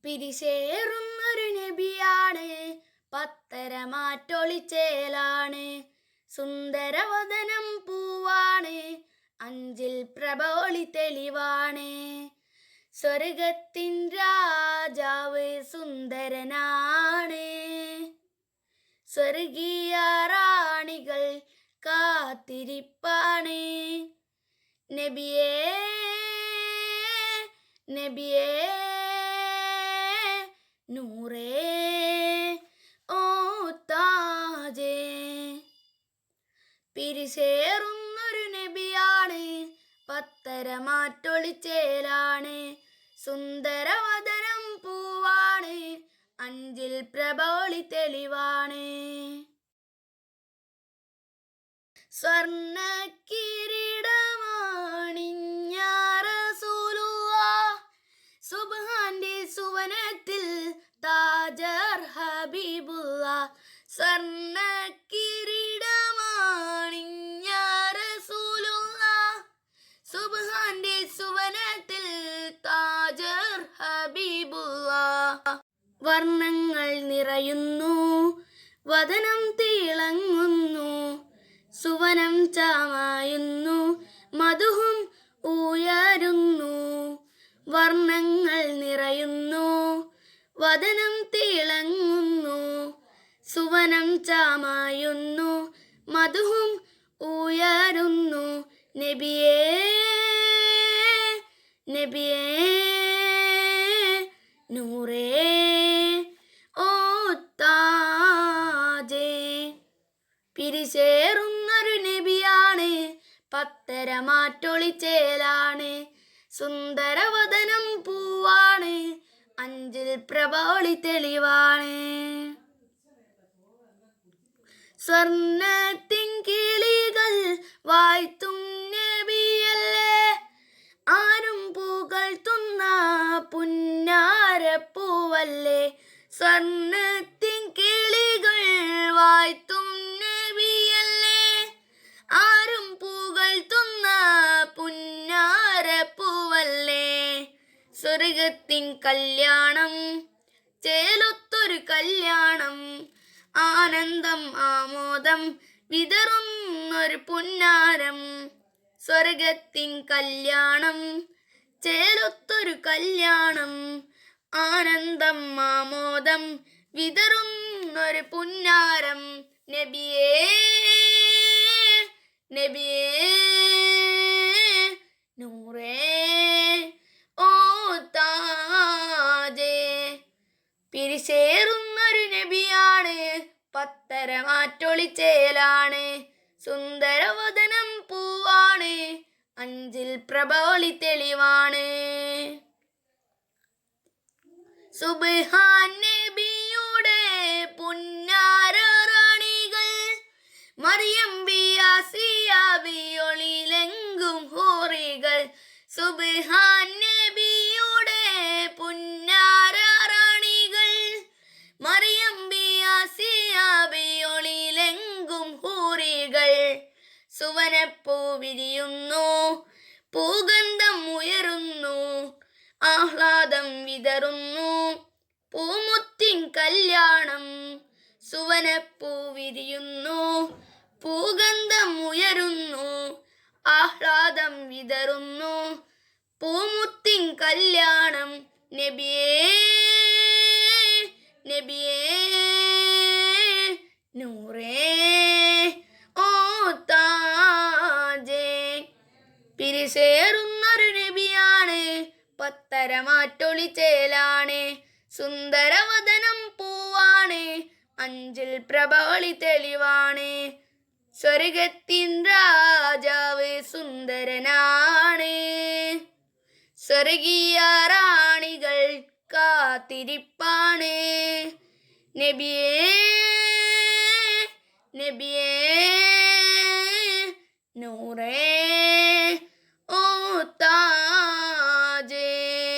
പിരിശേറുന്നൊരു നബിയാണ്, പത്തരമാറ്റൊളിച്ചേലാണ്, സുന്ദരവദനം പൂവാണ്, അഞ്ചിൽ പ്രഭോളി തെളിവാണ്. സ്വർഗത്തിൻ രാജാവ് സുന്ദരനാണ്, സ്വർഗീയ റാണികൾ കാത്തിരിപ്പാണ്. നബിയേ നബിയേ നൂറേ ഓ താജേ. പിരിശേറുന്നൊരു നബിയാണ്, പത്തരമാറ്റൊളിച്ചേലാണ്, സുന്ദരവദനം പൂവാണ്, അഞ്ചിൽ പ്രഭോളി തെളിവാണ്. സ്വർണ്ണ കിരീടമാണിഞ്ഞ റസൂലുള്ളാഹ്, സുബ്ഹാന്റെ സുവനത്തിൽ താജർ ഹബീബുള്ളാഹ്. സ്വർണ്ണ കിരീടമാണിഞ്ഞ റസൂലുള്ളാഹ്, സുബ്ഹാന്റെ സുവനത്തിൽ താജർ ഹബീബുള്ളാഹ്. വർണ്ണങ്ങൾ നിറയുന്നു, വദനം തിളങ്ങുന്നു, സുവനം ചാമായുന്നു, മധുഹും ഉയരുന്നു. വർണ്ണങ്ങൾ നിറയുന്നു, വദനം തിളങ്ങുന്നു, സുവനം ചാമായുന്നു, മധുഹും ഉയരുന്നു. നബിയേ നബിയേ നൂറേ ഓ താജേ. പിരിശേറുന്നൊരു നബിയാണ്, പത്തരമാറ്റൊളിച്ചേലാണ്, സുന്ദരവദനം പൂവാണ്, അഞ്ചിൽ പ്രഭോളി തെളിവാണ്. സ്വർണ്ണത്തിൻ കിളികൾ വായ്ത്തും നബിയല്ലേ, ആരും പുകഴ്ത്തുന്ന പുന്നാരപ്പൂവല്ലേ. സ്വർണ്ണത്തിൻ കിളികൾ വായ്ത്തും നബിയല്ലേ, ആരും പുകഴ്ത്തുന്ന പുന്നാരപ്പൂവല്ലേ. സ്വർഗത്തിൻ കല്യാണം ചേലൊത്തൊരു കല്യാണം, ആനന്ദം ആമോദം വിതറുന്നൊരു പുന്നാരം. സ്വർഗത്തിൻ കല്യാണം ചേലൊത്തൊരു കല്യാണം, ആനന്ദം ആമോദം വിതറുന്നൊരു പുന്നാരം. നബിയേ നബിയേ നൂറേ ഓ താജേ. പിരിശേറുന്നൊരു നബിയാണ്, പത്തരമാറ്റൊളിച്ചേലാണ്, സുന്ദരവദനം പൂവാണ്, അഞ്ചിൽ പ്രഭോളി തെളിവാണ്. സുബ്ഹാൻ നബിയുടെ പുന്നാര റാണികൾ, മറിയം ബിയാസിയ ബിയൊളിലെങ്കും ഹൂറികൾ. സുബ്ഹാൻ നബിയുടെ പുന്നാര റാണികൾ, മറിയം ബിയാസിയ ബിയൊളിലെങ്കും ഹൂറികൾ. സുവനപ്പൂ വിരിയുന്നു, പൂഗന്ധം ഉയരുന്നു, ആഹ്ലാദം വിതറുന്നു, പൂമുത്തിൻ കല്യാണം. സുവനപ്പൂ വിരിയുന്നു, പൂഗന്ധം ഉയരുന്നു, ആഹ്ലാദം വിതറുന്നു, പൂമുത്തിൻ കല്യാണം. നബിയേ നബിയേ നൂറേ ഓ താജേ. പിരിശേറുന്നൊരു നബിയാണ്, പത്തരമാറ്റൊളിച്ചേലാണ്, സുന്ദരവദനം പൂവാണ്, അഞ്ചിൽ പ്രഭോളി തെളിവാണ്. സ്വർഗത്തിൻ രാജാവ് സുന്ദരനാണ്, സ്വർഗീയ റാണികൾ കാത്തിരിപ്പാണ്. നബിയേ നബിയേ നൂറേ ഓ താ